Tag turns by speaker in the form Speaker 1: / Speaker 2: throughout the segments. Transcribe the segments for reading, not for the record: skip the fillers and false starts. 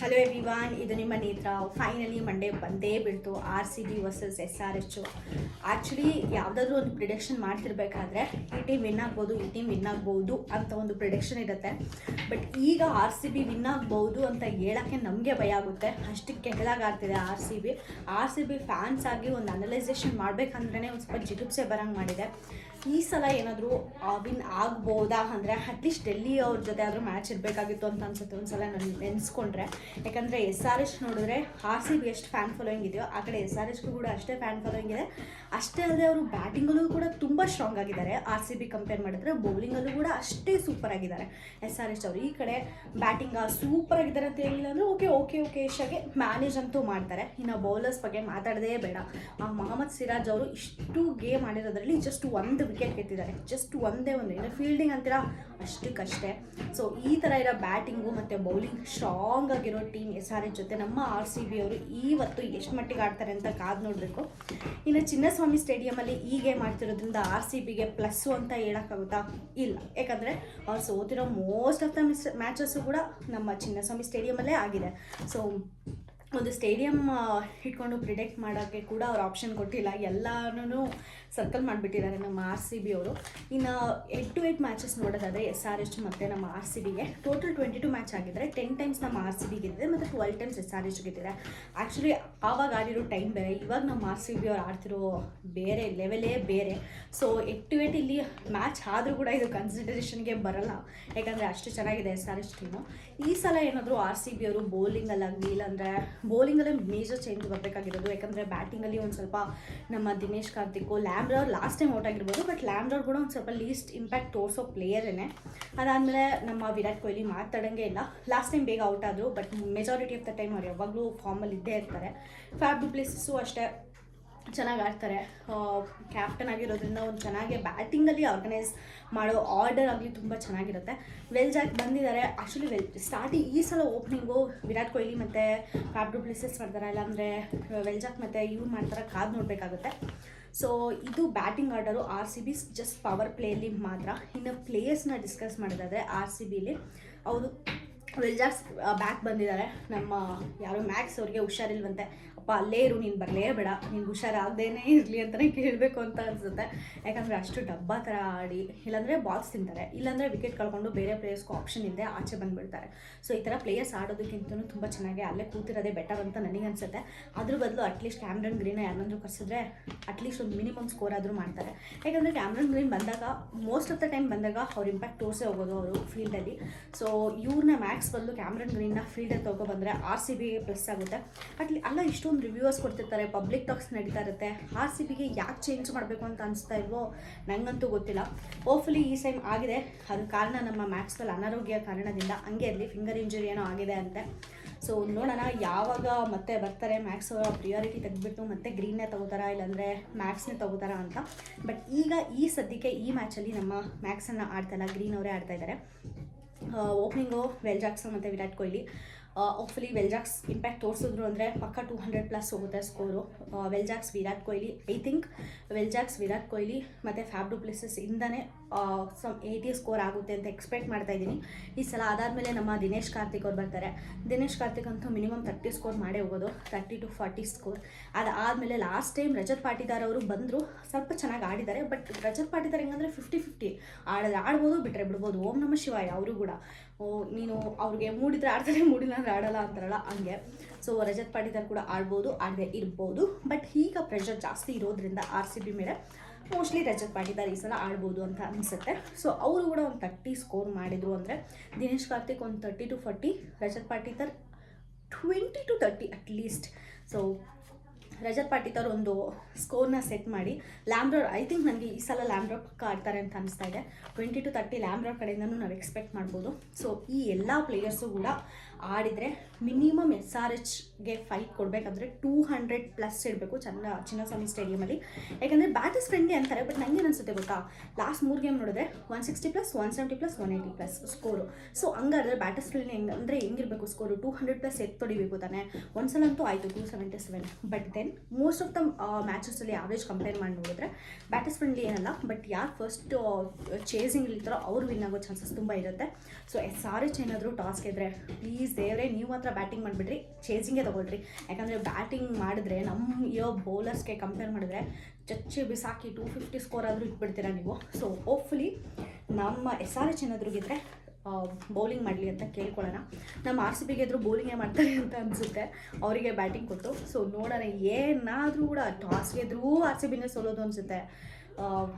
Speaker 1: Hello everyone, ಇದು ನಿಮ್ಮ ನೇತ್ರ. ಫೈನಲಿ ಮಂಡೇ ಬಂದೇ ಬಿಡ್ತು. RCB versus SRH. ಆ್ಯಕ್ಚುಲಿ ಯಾವುದಾದ್ರೂ ಒಂದು ಪ್ರಿಡಿಕ್ಷನ್ ಮಾಡ್ತಿರ್ಬೇಕಾದ್ರೆ ಈ ಟೀಮ್ ವಿನ್ ಆಗ್ಬೋದು, ಈ ಟೀಮ್ ವಿನ್ ಆಗ್ಬೋದು ಅಂತ ಒಂದು ಪ್ರಿಡಿಕ್ಷನ್ ಇರುತ್ತೆ. ಬಟ್ ಈಗ RCB ವಿನ್ ಆಗ್ಬೋದು ಅಂತ ಹೇಳೋಕ್ಕೆ ನಮಗೆ ಭಯ ಆಗುತ್ತೆ. ಅಷ್ಟಕ್ಕೆ ಕೆಳಗಾಗ್ತಿದೆ RCB ಫ್ಯಾನ್ಸ್ ಆಗಿ ಒಂದು ಅನಲೈಸೇಷನ್ ಮಾಡಬೇಕಂದ್ರೆ ಒಂದು ಸ್ವಲ್ಪ ಜಿಗುಪ್ಸೆ ಬರೋಂಗೆ ಮಾಡಿದೆ. ಈ ಸಲ ಏನಾದರೂ ವಿನ್ ಆಗ್ಬೋದಾ ಅಂದರೆ ಅಟ್ಲೀಸ್ಟ್ ಡೆಲ್ಲಿ ಅವ್ರ ಜೊತೆ ಆದರೂ ಮ್ಯಾಚ್ ಇರಬೇಕಾಗಿತ್ತು ಅಂತ ಅನ್ಸುತ್ತೆ ಒಂದ್ಸಲ ನಾನು ನೆನೆಸ್ಕೊಂಡ್ರೆ. ಯಾಕಂದರೆ SRH ನೋಡಿದ್ರೆ RCB ಎಷ್ಟು ಫ್ಯಾನ್ ಫಾಲೋಯಿಂಗ್ ಇದೆಯೋ ಆ ಕಡೆ SRHಗೂ ಕೂಡ ಅಷ್ಟೇ ಫ್ಯಾನ್ ಫಾಲೋಯಿಂಗ್ ಇದೆ. ಅಷ್ಟೇ ಅಲ್ಲದೆ ಅವರು ಬ್ಯಾಟಿಂಗಲ್ಲೂ ಕೂಡ ತುಂಬ ಸ್ಟ್ರಾಂಗ್ ಆಗಿದ್ದಾರೆ. RCB ಕಂಪೇರ್ ಮಾಡಿದ್ರೆ ಬೌಲಿಂಗಲ್ಲೂ ಕೂಡ ಅಷ್ಟೇ ಸೂಪರ್ ಆಗಿದ್ದಾರೆ SRH ಅವರು. ಈ ಕಡೆ ಬ್ಯಾಟಿಂಗ್ ಸೂಪರ್ ಆಗಿದ್ದಾರೆ ಅಂತ ಹೇಳಿಲ್ಲ ಅಂದರೆ ಓಕೆ ಇಷ್ಟಾಗೆ ಮ್ಯಾನೇಜ್ ಅಂತೂ ಮಾಡ್ತಾರೆ. ಇನ್ನು ಬೌಲರ್ಸ್ ಬಗ್ಗೆ ಮಾತಾಡೋದೇ ಬೇಡ. ಮೊಹಮ್ಮದ್ ಸಿರಾಜ್ ಅವರು ಇಷ್ಟು ಗೇಮ್ ಆಡಿರೋದ್ರಲ್ಲಿ ಜಸ್ಟ್ ಒಂದು ವಿಕೆಟ್ ಗೆದ್ದಿದ್ದಾರೆ. ಜಸ್ಟ್ ಒಂದೇ ಇನ್ನು ಫೀಲ್ಡಿಂಗ್ ಅಂತೀರಾ ಅಷ್ಟಕ್ಕಷ್ಟೇ. ಸೊ ಈ ಥರ ಇರೋ ಬ್ಯಾಟಿಂಗು ಮತ್ತು ಬೌಲಿಂಗ್ ಸ್ಟ್ರಾಂಗ್ ಆಗಿರೋ ಟೀಮ್ SRH ಜೊತೆ ನಮ್ಮ RCB ಅವರು ಇವತ್ತು ಎಷ್ಟು ಮಟ್ಟಿಗೆ ಆಡ್ತಾರೆ ಅಂತ ಕಾದು ನೋಡಬೇಕು. ಇನ್ನು ಚಿನ್ನಸ್ವಾಮಿ ಸ್ಟೇಡಿಯಮಲ್ಲಿ ಈ ಗೇಮ್ ಆಡ್ತಿರೋದ್ರಿಂದ RCBಗೆ ಪ್ಲಸ್ಸು ಅಂತ ಹೇಳೋಕ್ಕಾಗುತ್ತಾ? ಇಲ್ಲ. ಯಾಕಂದರೆ ಅವ್ರು ಸೋತಿರೋ ಮೋಸ್ಟ್ ಆಫ್ ದ ಮ್ಯಾಚಸ್ಸು ಕೂಡ ನಮ್ಮ ಚಿನ್ನಸ್ವಾಮಿ ಸ್ಟೇಡಿಯಮಲ್ಲೇ ಆಗಿದೆ. ಸೊ ಒಂದು ಸ್ಟೇಡಿಯಂ ಇಟ್ಕೊಂಡು ಪ್ರಿಡಿಕ್ಟ್ ಮಾಡೋಕ್ಕೆ ಕೂಡ ಅವ್ರು ಆಪ್ಷನ್ ಕೊಟ್ಟಿಲ್ಲ. ಎಲ್ಲನೂ ಸರ್ಕಲ್ ಮಾಡಿಬಿಟ್ಟಿದ್ದಾರೆ ನಮ್ಮ RCB ಅವರು. ಇನ್ನು 8 ಮ್ಯಾಚಸ್ ನೋಡೋದಾದರೆ SRH ಮತ್ತು ನಮ್ಮ RCBಗೆ ಟೋಟಲ್ 22 ಮ್ಯಾಚ್ ಆಗಿದ್ದಾರೆ. 10 ಟೈಮ್ಸ್ ನಮ್ಮ RCB ಗೆದ್ದಿದೆ ಮತ್ತು 12 ಟೈಮ್ಸ್ SRH ಗೆದ್ದಿದೆ. ಆ್ಯಕ್ಚುಲಿ ಆವಾಗ ಆಡಿರೋ ಟೈಮ್ ಬೇರೆ, ಇವಾಗ ನಮ್ಮ RCB ಅವ್ರು ಆಡ್ತಿರೋ ಬೇರೆ ಲೆವೆಲೇ ಬೇರೆ. ಸೊ 8 ಇಲ್ಲಿ ಮ್ಯಾಚ್ ಆದರೂ ಕೂಡ ಇದು ಕನ್ಸಿಡರೇಷನ್ಗೆ ಬರಲ್ಲ, ಯಾಕಂದರೆ ಅಷ್ಟು ಚೆನ್ನಾಗಿದೆ SRH ಟೀಮು. ಈ ಸಲ ಏನಾದರೂ RCB ಅವರು ಬೌಲಿಂಗಲ್ಲಾಗಲಿ ಇಲ್ಲಾಂದರೆ ಬೌಲಿಂಗಲ್ಲೇ ಮೇಜರ್ ಚೇಂಜ್ ಬರಬೇಕಾಗಿರೋದು. ಯಾಕಂದರೆ ಬ್ಯಾಟಿಂಗಲ್ಲಿ ಒಂದು ಸ್ವಲ್ಪ ನಮ್ಮ Dinesh Karthik, Lomror last time out ಆಗಿರ್ಬೋದು, ಬಟ್ ಲ್ಯಾಂಬ್ರರ್ ಕೂಡ ಒಂದು ಸ್ವಲ್ಪ ಲೀಸ್ಟ್ ಇಂಪ್ಯಾಕ್ಟ್ ತೋರಿಸೋ ಪ್ಲೇಯರೇ. ಅದಾದಮೇಲೆ ನಮ್ಮ ವಿರಾಟ್ ಕೊಹ್ಲಿ ಮಾತಾಡೋಂಗೆ ಇಲ್ಲ. ಲಾಸ್ಟ್ ಟೈಮ್ ಬೇಗ ಔಟ್ ಆದರು, but majority of the time ಅವ್ರು ಯಾವಾಗಲೂ ಫಾರ್ಮಲ್ಲಿ ಇದ್ದೇ ಇರ್ತಾರೆ. ಫ್ಯಾಬ್ ಡು ಪ್ಲೇಸಸ್ಸು ಅಷ್ಟೇ ಚೆನ್ನಾಗಿ ಆಡ್ತಾರೆ. ಕ್ಯಾಪ್ಟನ್ ಆಗಿರೋದ್ರಿಂದ ಒಂದು ಚೆನ್ನಾಗಿ ಬ್ಯಾಟಿಂಗಲ್ಲಿ ಆರ್ಗನೈಸ್ ಮಾಡೋ ಆರ್ಡರ್ ಆಗಲಿ ತುಂಬ ಚೆನ್ನಾಗಿರುತ್ತೆ. ವೆಲ್ಜಾಕ್ ಬಂದಿದ್ದಾರೆ. ಆ್ಯಕ್ಚುಲಿ ಸ್ಟಾರ್ಟಿಂಗ್ ಈ ಸಲ ಓಪನಿಂಗು ವಿರಾಟ್ ಕೊಹ್ಲಿ ಮತ್ತು ಫ್ಯಾಬ್ ಡು ಪ್ಲೇಸಸ್ ಮಾಡ್ತಾರೆ, ಇಲ್ಲಾಂದರೆ ವೆಲ್ಜಾಕ್ ಮತ್ತು ಇವ್ರು ಮಾಡ್ತಾರೆ, ಕಾದು ನೋಡಬೇಕಾಗುತ್ತೆ. ಸೊ ಇದು batting order RCB just power ಪ್ಲೇಯಲ್ಲಿ ಮಾತ್ರ. ಇನ್ನು ಪ್ಲೇಯರ್ಸ್ನ ಡಿಸ್ಕಸ್ ಮಾಡೋದಾದರೆ RCBಲಿ ಅವರು ವೆಲ್ಜಾಕ್ಸ್ ಬ್ಯಾಕ್ ಬಂದಿದ್ದಾರೆ. ನಮ್ಮ ಯಾರೋ ಮ್ಯಾಕ್ಸ್ ಅವ್ರಿಗೆ ಹುಷಾರಿಲ್ವಂತೆ. ಅಪ್ಪ ಅಲ್ಲೇ ಇರು, ನೀನು ಬರಲೇ ಬೇಡ, ನಿನ್ಗೆ ಹುಷಾರಾಗದೇನೆ ಇರಲಿ ಅಂತಲೇ ಕೇಳಬೇಕು ಅಂತ ಅನಿಸುತ್ತೆ. ಯಾಕಂದರೆ ಅಷ್ಟು ಡಬ್ಬಾ ಥರ ಆಡಿ ಇಲ್ಲಾಂದರೆ ಬಾಕ್ಸ್ ತಿಂತಾರೆ, ಇಲ್ಲಾಂದರೆ ವಿಕೆಟ್ ಕಳ್ಕೊಂಡು ಬೇರೆ ಪ್ಲೇಯರ್ಸ್ಗೂ ಆಪ್ಷನ್ ಇಲ್ಲದೆ ಆಚೆ ಬಂದುಬಿಡ್ತಾರೆ. ಸೊ ಈ ಥರ ಪ್ಲೇಯರ್ಸ್ ಆಡೋದಕ್ಕಿಂತಲೂ ತುಂಬ ಚೆನ್ನಾಗಿ ಅಲ್ಲೇ ಕೂತಿರೋದೇ ಬೆಟರ್ ಅಂತ ನನಗನ್ಸುತ್ತೆ. ಅದ್ರ ಬದಲು ಅಟ್ಲೀಸ್ಟ್ ಕ್ಯಾಮ್ರನ್ ಗ್ರೀನ ಯಾರನ್ನಾದ್ರೂ ಕರೆಸಿದ್ರೆ ಅಟ್ಲೀಸ್ಟ್ ಒಂದು ಮಿನಿಮಮ್ ಸ್ಕೋರ್ ಆದರೂ ಮಾಡ್ತಾರೆ. ಯಾಕಂದರೆ ಕ್ಯಾಮ್ರನ್ ಗ್ರೀನ್ ಬಂದಾಗ ಮೋಸ್ಟ್ ಆಫ್ ದ ಟೈಮ್ ಬಂದಾಗ ಅವ್ರ ಇಂಪ್ಯಾಕ್ಟ್ ತೋರಿಸೇ ಹೋಗೋದು ಅವರು ಫೀಲ್ಡಲ್ಲಿ. ಸೊ ಇವ್ರನ್ನ ಮ್ಯಾಕ್ಸ್ ಬದಲು ಕ್ಯಾಮ್ರನ್ ಗ್ರೀನ್ನ ಫೀಲ್ಡಲ್ಲಿ ತೊಗೊಬಂದರೆ RCBಗೆ ಪ್ಲಸ್ ಆಗುತ್ತೆ. ಅಲ್ಲ ಇಷ್ಟೊಂದು ರಿವ್ಯೂವರ್ಸ್ ಕೊಡ್ತಿರ್ತಾರೆ, ಪಬ್ಲಿಕ್ ಟಾಕ್ಸ್ ನಡೀತಾ ಇರುತ್ತೆ. RCBಗೆ ಯಾಕೆ ಚೇಂಜ್ ಮಾಡಬೇಕು ಅಂತ ಅನಿಸ್ತಾ ಇಲ್ವೋ ನನಗಂತೂ ಗೊತ್ತಿಲ್ಲ. ಹೋಪ್ಫುಲಿ ಈ ಟೈಮ್ ಆಗಿದೆ. ಅದು ಕಾರಣ ನಮ್ಮ ಮ್ಯಾಕ್ಸ್ವೆಲ್ ಅನಾರೋಗ್ಯ ಕಾರಣದಿಂದ, ಹಂಗೆ ಇರಲಿ, ಫಿಂಗರ್ ಇಂಜುರಿ ಏನೋ ಆಗಿದೆ ಅಂತೆ. ಸೊ ನೋಡೋಣ ಯಾವಾಗ ಮತ್ತೆ ಬರ್ತಾರೆ. ಮ್ಯಾಕ್ಸ್ ಅವರ ಪ್ರಿಯಾರಿಟಿ ತೆಗೆದುಬಿಟ್ಟು ಮತ್ತೆ ಗ್ರೀನ್ನೇ ತಗೋತಾರಾ ಇಲ್ಲಾಂದರೆ ಮ್ಯಾಕ್ಸ್ನೇ ತಗೋತಾರಾ ಅಂತ. ಬಟ್ ಈಗ ಈ ಸದ್ಯಕ್ಕೆ ಈ ಮ್ಯಾಚಲ್ಲಿ ನಮ್ಮ ಮ್ಯಾಕ್ಸನ್ನು ಆಡ್ತಾಯಿಲ್ಲ, ಗ್ರೀನ್ ಅವರೇ ಆಡ್ತಾಯಿದ್ದಾರೆ. ಓಪನಿಂಗು ವೆಲ್ಜಾಕ್ಸ್ ಮತ್ತು Virat Kohli. Hopefully Will Jacks impact ತೋರಿಸಿದ್ರು ಅಂದರೆ ಪಕ್ಕ 200+ ಹೋಗುತ್ತೆ score. Will Jacks Virat Kohli, I think Will Jacks Virat Kohli ಮತ್ತು ಫ್ಯಾಬ್ ಡು ಪ್ಲೇಸಸ್ ಇಂದನೇ ಸಮ್ 80 ಸ್ಕೋರ್ ಆಗುತ್ತೆ ಅಂತ ಎಕ್ಸ್ಪೆಕ್ಟ್ ಮಾಡ್ತಾ ಇದ್ದೀನಿ ಈ ಸಲ. ಅದಾದಮೇಲೆ ನಮ್ಮ ದಿನೇಶ್ ಕಾರ್ತಿಕ್ ಅವ್ರು ಬರ್ತಾರೆ. ದಿನೇಶ್ ಕಾರ್ತಿಕ್ ಅಂತೂ ಮಿನಿಮಮ್ 30 ಸ್ಕೋರ್ ಮಾಡೇ ಹೋಗೋದು, 30 to 40 ಸ್ಕೋರ್. ಅದಾದಮೇಲೆ ಲಾಸ್ಟ್ ಟೈಮ್ ರಜತ್ ಪಾಟಿದಾರ್ ಅವರು ಬಂದರು, ಸ್ವಲ್ಪ ಚೆನ್ನಾಗಿ ಆಡಿದ್ದಾರೆ. ಬಟ್ ರಜತ್ ಪಾಟಿದಾರ್ ಹೆಂಗಂದರೆ 50-50 ಆಡ್ಬೋದು, ಬಿಟ್ಟರೆ ಬಿಡ್ಬೋದು. ಓಂ ನಮ ಶಿವಾಯ ಅವರು ಕೂಡ ನೀನು ಅವ್ರಿಗೆ ಮೂಡಿದ್ರೆ ಆಡ್ತಾರೆ, ಮೂಡಿಲ್ಲ ಅಂದರೆ ಆಡಲ್ಲ ಅಂತಾರಲ್ಲ ಹಂಗೆ. ಸೊ ರಜತ್ ಪಾಟಿದಾರ್ ಕೂಡ ಆಡ್ಬೋದು, ಆಡದೆ ಇರ್ಬೋದು. ಬಟ್ ಈಗ ಪ್ರೆಷರ್ ಜಾಸ್ತಿ ಇರೋದ್ರಿಂದ RCB ಮೇಲೆ ಮೋಸ್ಟ್ಲಿ ರಜತ್ ಪಾಟಿದಾರ್ ಈ ಸಲ ಆಡ್ಬೋದು ಅಂತ ಅನಿಸುತ್ತೆ. ಸೊ ಅವರು ಕೂಡ ಒಂದು 30 ಸ್ಕೋರ್ ಮಾಡಿದರು ಅಂದರೆ ದಿನೇಶ್ ಕಾರ್ತಿಕ್ ಒಂದು 30 to 40, Rajat Patidar 20 to 30 at least. So Rajat Patidar ಒಂದು ಸ್ಕೋರ್ನ ಸೆಟ್ ಮಾಡಿ ಲ್ಯಾಂಬ್ರರ್, ಐ ಥಿಂಕ್ ನನಗೆ ಈ ಸಲ ಲ್ಯಾಂಬ್ರರ್ ಪಕ್ಕ ಆಡ್ತಾರೆ ಅಂತ ಅನಿಸ್ತಾ ಇದೆ. 20 to 30 ಲ್ಯಾಂಬ್ರರ್ ಕಡೆಯಿಂದನೂ ನಾವು ಎಕ್ಸ್ಪೆಕ್ಟ್ ಮಾಡ್ಬೋದು. ಸೊ ಈ ಎಲ್ಲ ಪ್ಲೇಯರ್ಸು ಕೂಡ ಆಡಿದರೆ ಮಿನಿಮಮ್ SRHಗೆ ಫೈಟ್ ಕೊಡಬೇಕಾದ್ರೆ 200+ ಇಡಬೇಕು ಚಿನ್ನಸ್ವಾಮಿ ಸ್ಟೇಡಿಯಮಲ್ಲಿ. ಯಾಕಂದರೆ ಬ್ಯಾಟರ್ಸ್ ಫ್ರೆಂಡ್ಲಿ ಅಂತಾರೆ, ಬಟ್ ನನಗೇನು ಅನಿಸುತ್ತೆ ಗೊತ್ತಾ, ಲಾಸ್ಟ್ 3 ಗೇಮ್ ನೋಡಿದ್ರೆ 160+, 170+, 180+ ಸ್ಕೋರು. ಸೊ ಹಂಗಾದ್ರೆ ಬ್ಯಾಟರ್ಸ್ ಫ್ರೆಂಡ್ಲಿ ಹೆಂಗಿರಬೇಕು ಸ್ಕೋರು, 200+ ತೊಡಿಬೇಕು ತಾನೆ. ಒಂದ್ಸಲ ಅಂತೂ ಆಯಿತು 277. But then most of the ಮ್ಯಾಚಸಲ್ಲಿ ಆವ್ರೇಜ್ ಕಂಪೇರ್ ಮಾಡಿ ನೋಡಿದ್ರೆ ಬ್ಯಾಟರ್ಸ್ ಫ್ರೆಂಡ್ಲಿ ಏನಲ್ಲ. ಬಟ್ ಯಾರು ಫಸ್ಟ್ ಚೇಸಿಂಗ್ ಇರ್ತಾರೋ ಅವ್ರು ವಿನ್ ಆಗೋ ಚಾನ್ಸಸ್ ತುಂಬ ಇರುತ್ತೆ. ಸೊ SRH ಏನಾದರೂ ಟಾಸ್ ಗೆದ್ರೆ ಪ್ಲೀಸ್ ಪ್ಲೀಸ್ ದೇವರೇ ನೀವು ಮಾತ್ರ ಬ್ಯಾಟಿಂಗ್ ಮಾಡಿಬಿಡ್ರಿ, ಚೇಸಿಂಗೇ ತೊಗೊಳ್ರಿ. ಯಾಕಂದರೆ ಬ್ಯಾಟಿಂಗ್ ಮಾಡಿದ್ರೆ ನಮ್ಮ ಬೌಲರ್ಸ್ಗೆ ಕಂಪೇರ್ ಮಾಡಿದ್ರೆ ಚಚ್ಚಿ ಬಿಸಾಕಿ 250 ಸ್ಕೋರ್ ಆದರೂ ಇಟ್ಬಿಡ್ತೀರಾ ನೀವು. ಸೊ ಹೋಪ್ಫುಲಿ ನಮ್ಮ SRH ಏನಾದರೂ ಗೆದ್ದರೆ ಬೌಲಿಂಗ್ ಮಾಡಲಿ ಅಂತ ಕೇಳ್ಕೊಳ್ಳೋಣ. ನಮ್ಮ RCB ಗೆದ್ರು ಬೌಲಿಂಗೇ ಮಾಡ್ತಾರೆ ಅಂತ ಅನಿಸುತ್ತೆ, ಅವರಿಗೆ ಬ್ಯಾಟಿಂಗ್ ಕೊಟ್ಟು. ಸೊ ನೋಡೋಣ, ಏನಾದರೂ ಕೂಡ ಟಾಸ್ ಗೆದ್ರೂ RCBನೇ ಸೋಲೋದು ಅನಿಸುತ್ತೆ.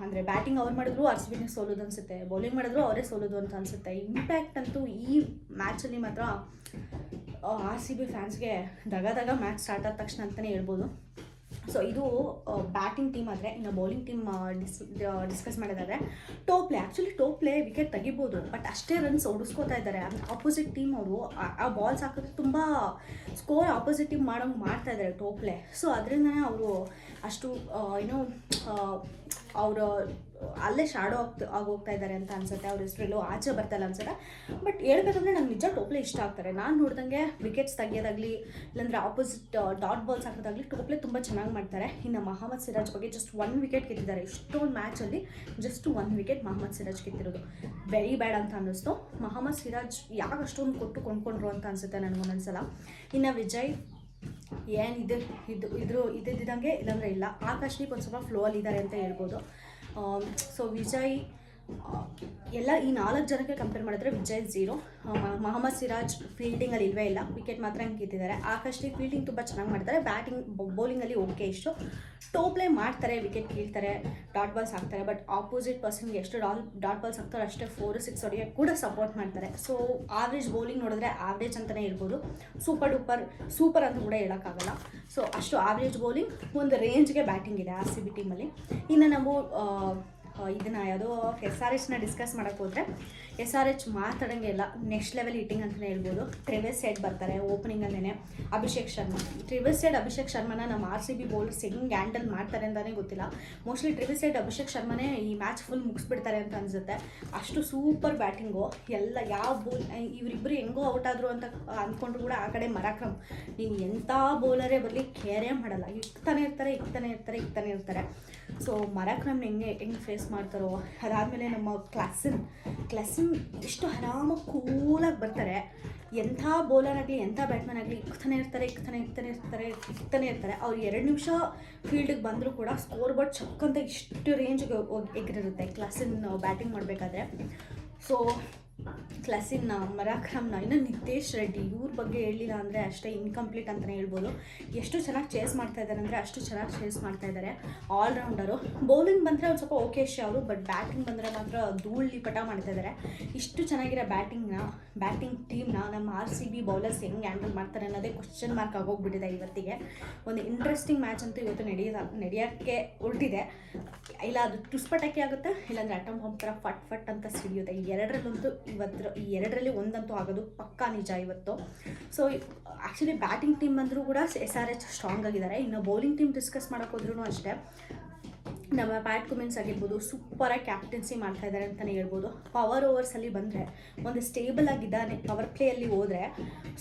Speaker 1: ಅಂದರೆ ಬ್ಯಾಟಿಂಗ್ ಅವ್ರು ಮಾಡಿದ್ರು RCBನೇ ಸೋಲೋದು ಅನಿಸುತ್ತೆ, ಬೌಲಿಂಗ್ ಮಾಡಿದ್ರು ಅವರೇ ಸೋಲೋದು ಅಂತ ಅನಿಸುತ್ತೆ. ಇಂಪ್ಯಾಕ್ಟ್ ಅಂತೂ ಈ ಮ್ಯಾಚಲ್ಲಿ ಮಾತ್ರ RCB ಫ್ಯಾನ್ಸ್ಗೆ ದಗ ಮ್ಯಾಚ್ ಸ್ಟಾರ್ಟ್ ಆದ ತಕ್ಷಣ ಅಂತಲೇ ಹೇಳ್ಬೋದು. ಸೊ ಇದು ಬ್ಯಾಟಿಂಗ್ ಟೀಮ್ ಆದರೆ, ಇನ್ನು ಬೌಲಿಂಗ್ ಟೀಮ್ ಡಿಸ್ಕಸ್ ಮಾಡೋದಾದರೆ ಟಾಪ್ ಪ್ಲೇ ವಿಕೆಟ್ ತೆಗಿಬೋದು, ಬಟ್ ಅಷ್ಟೇ ರನ್ಸ್ ಓಡಿಸ್ಕೋತಾ ಇದ್ದಾರೆ. ಆಪೋಸಿಟ್ ಟೀಮ್ ಅವರು ಆ ಬಾಲ್ಸ್ ಹಾಕಿದ್ರೆ ತುಂಬ ಸ್ಕೋರ್ ಆಪೋಸಿಟ್ ಟೀಮ್ ಮಾಡೋಂಗೆ ಮಾಡ್ತಾ ಇದ್ದಾರೆ ಟಾಪ್ ಪ್ಲೇ. ಸೊ ಅದರಿಂದನೇ ಅವರು ಅಷ್ಟು ಅವರು ಅಲ್ಲೇ ಶಾಡೋ ಆಗೋಗ್ತಾ ಇದ್ದಾರೆ ಅಂತ ಅನ್ಸುತ್ತೆ. ಅವ್ರ ಹೆಸರೆಲ್ಲೋ ಆಚೆ ಬರ್ತಾಯಿಲ್ಲ ಅನ್ಸುತ್ತೆ. ಬಟ್ ಹೇಳ್ಬೇಕಂದ್ರೆ ನಂಗೆ ನಿಜ ಟೋಪ್ಲೆ ಇಷ್ಟ ಆಗ್ತಾರೆ. ನಾನು ನೋಡ್ದಂಗೆ ವಿಕೆಟ್ಸ್ ತೆಗಿಯೋದಾಗಲಿ, ಇಲ್ಲಾಂದರೆ ಆಪೋಸಿಟ್ ಡಾಟ್ ಬಾಲ್ಸ್ ಹಾಕೋದಾಗಲಿ ಟೋಪ್ಲೆ ತುಂಬ ಚೆನ್ನಾಗಿ ಮಾಡ್ತಾರೆ. ಇನ್ನು ಮೊಹಮ್ಮದ್ ಸಿರಾಜ್ ಬಗ್ಗೆ ಜಸ್ಟ್ 1 ವಿಕೆಟ್ ಗೆದ್ದಿದ್ದಾರೆ. ಇಷ್ಟೊಂದು ಮ್ಯಾಚಲ್ಲಿ ಜಸ್ಟ್ 1 ವಿಕೆಟ್ ಮೊಹಮ್ಮದ್ ಸಿರಾಜ್ ಗೆದ್ದಿರೋದು ವೆರಿ ಬ್ಯಾಡ್ ಅಂತ ಅನ್ನಿಸ್ತು. ಮೊಹಮ್ಮದ್ ಸಿರಾಜ್ ಯಾಕೆ ಅಷ್ಟೊಂದು ಕೊಟ್ಟು ಕೊಂಡ್ಕೊಂಡ್ರು ಅಂತ ಅನಿಸುತ್ತೆ ನನಗೊಂದೊಂದ್ಸಲ. ಇನ್ನು ವಿಜಯ್ ಏನು ಇದ್ದಿದ್ದಂಗೆ ಇಲ್ಲಾಂದರೆ ಇಲ್ಲ. ಆಕಾಶ್ದೀಪ್ ಒಂದು ಸ್ವಲ್ಪ ಫ್ಲೋ ಅಲ್ಲಿ ಇದ್ದಾರೆ ಅಂತ ಹೇಳ್ಬೋದು. ಸೊ ವಿಜಯ್ ಎಲ್ಲ ಈ 4 ಜನಕ್ಕೆ ಕಂಪೇರ್ ಮಾಡಿದ್ರೆ ವಿಜಯ್ 0. ಮೊಹಮ್ಮದ್ ಸಿರಾಜ್ ಫೀಲ್ಡಿಂಗಲ್ಲಿ ಇಲ್ಲವೇ ಇಲ್ಲ, ವಿಕೆಟ್ ಮಾತ್ರ ಹಂಗೆ ಗೆದ್ದಿದ್ದಾರೆ. ಆಕಾಶ್ದೀಪ್ ಫೀಲ್ಡಿಂಗ್ ತುಂಬ ಚೆನ್ನಾಗಿ ಮಾಡ್ತಾರೆ, ಬೌಲಿಂಗಲ್ಲಿ ಓಕೆ. ಇಷ್ಟು ಟಾಪ್ ಪ್ಲೇ ಮಾಡ್ತಾರೆ, ವಿಕೆಟ್ ಕೀಳ್ತಾರೆ, ಡಾಟ್ ಬಾಲ್ಸ್ ಹಾಕ್ತಾರೆ. ಬಟ್ ಆಪೋಸಿಟ್ ಪರ್ಸನ್ಗೆ ಎಷ್ಟು ಡಾಟ್ ಬಾಲ್ಸ್ ಹಾಕ್ತಾರೆ ಅಷ್ಟೇ 4-6 ಹೊಡೆಯೋಕ್ಕೆ ಕೂಡ ಸಪೋರ್ಟ್ ಮಾಡ್ತಾರೆ. ಸೊ ಆವ್ರೇಜ್ ಬೌಲಿಂಗ್ ನೋಡಿದ್ರೆ ಆವ್ರೇಜ್ ಅಂತಲೇ ಹೇಳ್ಬೋದು, ಸೂಪರ್ ಅಂತ ಕೂಡ ಹೇಳೋಕ್ಕಾಗಲ್ಲ. ಸೊ ಅಷ್ಟು ಆವ್ರೇಜ್ ಬೌಲಿಂಗ್, ಒಂದು ರೇಂಜ್ಗೆ ಬ್ಯಾಟಿಂಗ್ ಇದೆ RCB ಟೀಮಲ್ಲಿ. ಇನ್ನು ನಾವು ಇದನ್ನು ಯಾವುದೋ SRHನ ಡಿಸ್ಕಸ್ ಮಾಡೋಕ್ಕೆ ಹೋದರೆ SRH ಮಾತಾಡೋಂಗೆ ಇಲ್ಲ, ನೆಕ್ಸ್ಟ್ ಲೆವೆಲ್ ಹಿಟ್ಟಿಂಗ್ ಅಂತಲೇ ಹೇಳ್ಬೋದು. ಟ್ರೆವಿಸ್ ಹೆಡ್ ಬರ್ತಾರೆ ಓಪನಿಂಗಲ್ಲೇ, ಅಭಿಷೇಕ್ ಶರ್ಮನ ನಮ್ಮ RCB ಬೌಲರ್ಸ್ ಹೆಂಗೆ ಹ್ಯಾಂಡಲ್ ಮಾಡ್ತಾರೆ ಅಂತಲೇ ಗೊತ್ತಿಲ್ಲ. ಮೋಸ್ಟ್ಲಿ ಟ್ರೆವಿಸ್ ಹೆಡ್, ಅಭಿಷೇಕ್ ಶರ್ಮನೇ ಈ ಮ್ಯಾಚ್ ಫುಲ್ ಮುಗಿಸ್ಬಿಡ್ತಾರೆ ಅಂತ ಅನಿಸುತ್ತೆ. ಅಷ್ಟು ಸೂಪರ್ ಬ್ಯಾಟಿಂಗು. ಎಲ್ಲ ಯಾವ ಇವರಿಬ್ಬರು ಹೆಂಗೋ ಔಟ್ ಆದರು ಅಂತ ಅಂದ್ಕೊಂಡ್ರು ಕೂಡ ಆ ಕಡೆ ಮರಾಕ್ರಮ್ ನೀನು ಎಂಥ ಬೌಲರೇ ಬರಲಿ ಕೇರೇ ಮಾಡಲ್ಲ, ಇಕ್ತಾನೆ ಇರ್ತಾರೆ. ಸೊ ಮರಾಕ್ರಮ್ನ ಹೆಂಗೆ ಫೇಸ್ ಮಾಡ್ತಾರೋ. ಅದಾದಮೇಲೆ ನಮ್ಮ ಕ್ಲಾಸಿನ್ ಎಷ್ಟು ಆರಾಮಾಗಿ ಕೂಲಾಗಿ ಬರ್ತಾರೆ. ಎಂಥ ಬೌಲರ್ ಆಗಲಿ ಎಂಥ ಬ್ಯಾಟ್ಮನ್ ಆಗಲಿ ಇಕ್ತಾನೆ ಇರ್ತಾರೆ. ಅವ್ರು 2 ನಿಮಿಷ ಫೀಲ್ಡಿಗೆ ಬಂದರೂ ಕೂಡ ಸ್ಕೋರ್ ಬೋರ್ಡ್ ಚಕ್ಕಂತ ಇಷ್ಟು ರೇಂಜ್ಗೆ ಎಗರಿರುತ್ತೆ ಕ್ಲಾಸಿನ್ ಬ್ಯಾಟಿಂಗ್ ಮಾಡಬೇಕಾದ್ರೆ. ಸೊ ಕ್ಲಾಸಿನ್ ಮರಾಕ್ರಮ್ನ, ಇನ್ನು ನಿತೇಶ್ ರೆಡ್ಡಿ ಇವ್ರ ಬಗ್ಗೆ ಹೇಳಿಲ್ಲ ಅಂದರೆ ಅಷ್ಟೇ ಇನ್ಕಂಪ್ಲೀಟ್ ಅಂತಲೇ ಹೇಳ್ಬೋದು. ಎಷ್ಟು ಚೆನ್ನಾಗಿ ಚೇಸ್ ಮಾಡ್ತಾ ಇದ್ದಾರೆ ಅಂದರೆ ಅಷ್ಟು ಚೆನ್ನಾಗಿ ಚೇಸ್ ಮಾಡ್ತಾ ಇದ್ದಾರೆ. ಆಲ್ರೌಂಡರು. ಬೌಲಿಂಗ್ ಬಂದರೆ ಒಂದು ಸ್ವಲ್ಪ ಓಕೆ ಅವರು, ಬಟ್ ಬ್ಯಾಟಿಂಗ್ ಬಂದರೆ ಮಾತ್ರ ಧೂಳಿ ಪಟ ಮಾಡ್ತಾ ಇದ್ದಾರೆ. ಇಷ್ಟು ಚೆನ್ನಾಗಿರೋ ಬ್ಯಾಟಿಂಗ್ ಟೀಮ್ನ ನಮ್ಮ RCB ಬೌಲರ್ಸ್ ಹೆಂಗೆ ಹ್ಯಾಂಡಲ್ ಮಾಡ್ತಾರೆ ಅನ್ನೋದೇ ಕ್ವಶನ್ ಮಾರ್ಕ್ ಆಗೋಗ್ಬಿಟ್ಟಿದೆ ಇವತ್ತಿಗೆ. ಒಂದು ಇಂಟ್ರೆಸ್ಟಿಂಗ್ ಮ್ಯಾಚ್ ಅಂತೂ ಇವತ್ತು ನಡೆಯೋಕ್ಕೆ ಹೊರಟಿದೆ. ಇಲ್ಲ ಅದು ಟುಸ್ಪಟಾಕಿ ಆಗುತ್ತೆ, ಇಲ್ಲಾಂದರೆ ಅಟಮ್ ಬಾಂಬ್ ಥರ ಫಟ್ ಅಂತ ಸಿಡಿಯುತ್ತೆ. ಈ ಎರಡರಲ್ಲಿ ಒಂದಂತೂ ಆಗೋದು ಪಕ್ಕಾ ನಿಜ ಇವತ್ತು. ಸೊ ಆ್ಯಕ್ಚುಲಿ ಬ್ಯಾಟಿಂಗ್ ಟೀಮ್ ಬಂದರೂ ಕೂಡ SRH ಸ್ಟ್ರಾಂಗ್ ಆಗಿದ್ದಾರೆ. ಇನ್ನು ಬೌಲಿಂಗ್ ಟೀಮ್ ಡಿಸ್ಕಸ್ ಮಾಡೋಕೆ ಹೋದ್ರೂ ಅಷ್ಟೇ, ನಮ್ಮ ಪ್ಯಾಟ್ ಕುಮಿನ್ಸ್ ಆಗಿರ್ಬೋದು ಸೂಪರಾಗಿ ಕ್ಯಾಪ್ಟನ್ಸಿ ಮಾಡ್ತಾ ಇದ್ದಾರೆ ಅಂತಲೇ ಹೇಳ್ಬೋದು. ಪವರ್ ಓವರ್ಸಲ್ಲಿ ಬಂದರೆ ಒಂದು ಸ್ಟೇಬಲ್ ಆಗಿದ್ದಾನೆ. ಪವರ್ ಪ್ಲೇಯಲ್ಲಿ ಹೋದರೆ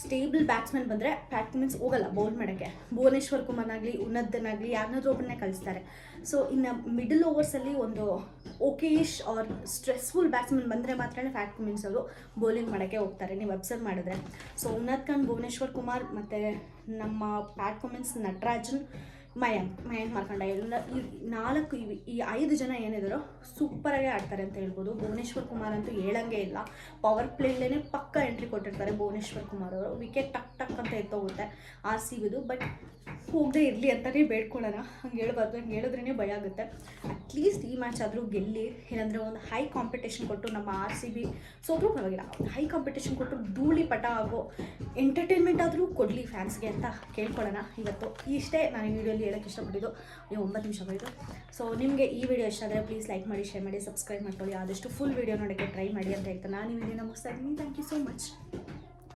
Speaker 1: ಸ್ಟೇಬಲ್ ಬ್ಯಾಟ್ಸ್ಮನ್ ಬಂದರೆ ಪ್ಯಾಟ್ ಕುಮಿನ್ಸ್ ಹೋಗಲ್ಲ ಬೌಲ್ ಮಾಡೋಕ್ಕೆ. ಭುವನೇಶ್ವರ್ ಕುಮಾರ್ನಾಗಲಿ ಉನ್ನತ್ನಾಗಲಿ ಯಾರನ್ನಾದ್ರೂ ಒಬ್ಬರನ್ನೇ ಕಳಿಸ್ತಾರೆ. ಸೊ ಇನ್ನು ಮಿಡಲ್ ಓವರ್ಸಲ್ಲಿ ಒಂದು ಓಕೆಯಿಶ್ ಆರ್ ಸ್ಟ್ರೆಸ್ಫುಲ್ ಬ್ಯಾಟ್ಸ್ಮನ್ ಬಂದರೆ ಮಾತ್ರ ಪ್ಯಾಟ್ ಕುಮಿನ್ಸ್ ಅವರು ಬೌಲಿಂಗ್ ಮಾಡೋಕ್ಕೆ ಹೋಗ್ತಾರೆ, ನೀವು ಅಬ್ಸರ್ವ್ ಮಾಡಿದ್ರೆ. ಸೊ ಉನ್ನತ್ ಖಾನ್, ಭುವನೇಶ್ವರ್ ಕುಮಾರ್ ಮತ್ತು ನಮ್ಮ ಪ್ಯಾಟ್ ಕುಮಿನ್ಸ್, ನಟರಾಜನ್, ಮಯಾಂಕ್ ಮಾರ್ಕಂಡ ಎಲ್ಲ ಈ 5 ಜನ ಏನಿದಾರೋ ಸೂಪರಾಗಿ ಆಡ್ತಾರೆ ಅಂತ ಹೇಳ್ಬೋದು. ಭುವನೇಶ್ವರ್ ಕುಮಾರ್ ಅಂತೂ ಹೇಳಂಗೆ ಇಲ್ಲ, ಪವರ್ ಪ್ಲೇಲೇ ಪಕ್ಕ ಎಂಟ್ರಿ ಕೊಟ್ಟಿರ್ತಾರೆ ಭುವನೇಶ್ವರ್ ಕುಮಾರ್ ಅವರು. ವಿಕೆಟ್ ಟಕ್ ಅಂತ ಎತ್ತೋಗುತ್ತೆ RCBದು. ಬಟ್ ಹೋಗದೆ ಇರಲಿ ಅಂತಲೇ ಬೇಡ್ಕೊಳ್ಳೋಣ. ಹಂಗೆ ಹೇಳ್ಬಾರ್ದು, ಹಂಗೆ ಹೇಳಿದ್ರೇ ಭಯ ಆಗುತ್ತೆ. ಅಟ್ಲೀಸ್ಟ್ ಈ ಮ್ಯಾಚ್ ಆದರೂ ಗೆಲ್ಲಿ, ಇಲ್ಲಾಂದರೆ ಒಂದು ಹೈ ಕಾಂಪಿಟೇಷನ್ ಕೊಟ್ಟು ನಮ್ಮ RCB ಸೋತ್ರೂ ಪರವಾಗಿಲ್ಲ, ಹೈ ಕಾಂಪಿಟೇಷನ್ ಕೊಟ್ಟು ಧೂಳಿ ಪಟ ಆಗೋ ಎಂಟರ್ಟೈನ್ಮೆಂಟ್ ಆದರೂ ಕೊಡಲಿ ಫ್ಯಾನ್ಸ್ಗೆ ಅಂತ ಕೇಳ್ಕೊಳ್ಳೋಣ ಇವತ್ತು. ಇಷ್ಟೇ ನಾನು ಈ ವಿಡಿಯೋಲಿ ಹೇಳೋಕ್ಕೆ ಇಷ್ಟಪಟ್ಟಿದ್ದು. 9 ನಿಮಿಷ ಬೈದು. ಸೊ ನಿಮಗೆ ಈ ವಿಡಿಯೋ ಇಷ್ಟ ಆದರೆ ಪ್ಲೀಸ್ ಲೈಕ್ ಮಾಡಿ, ಶೇರ್ ಮಾಡಿ, ಸಬ್ಸ್ಕ್ರೈಬ್ ಮಾಡ್ಕೊಳ್ಳಿ. ಆದಷ್ಟು ಫುಲ್ ವಿಡಿಯೋ ನೋಡೋಕ್ಕೆ ಟ್ರೈ ಮಾಡಿ ಅಂತ ಹೇಳ್ತಾ ನಾನು ಈ ವಿಡಿಯೋನ ಮುಗಿಸ್ತಾ ಇದ್ದೀನಿ. Thank you so much.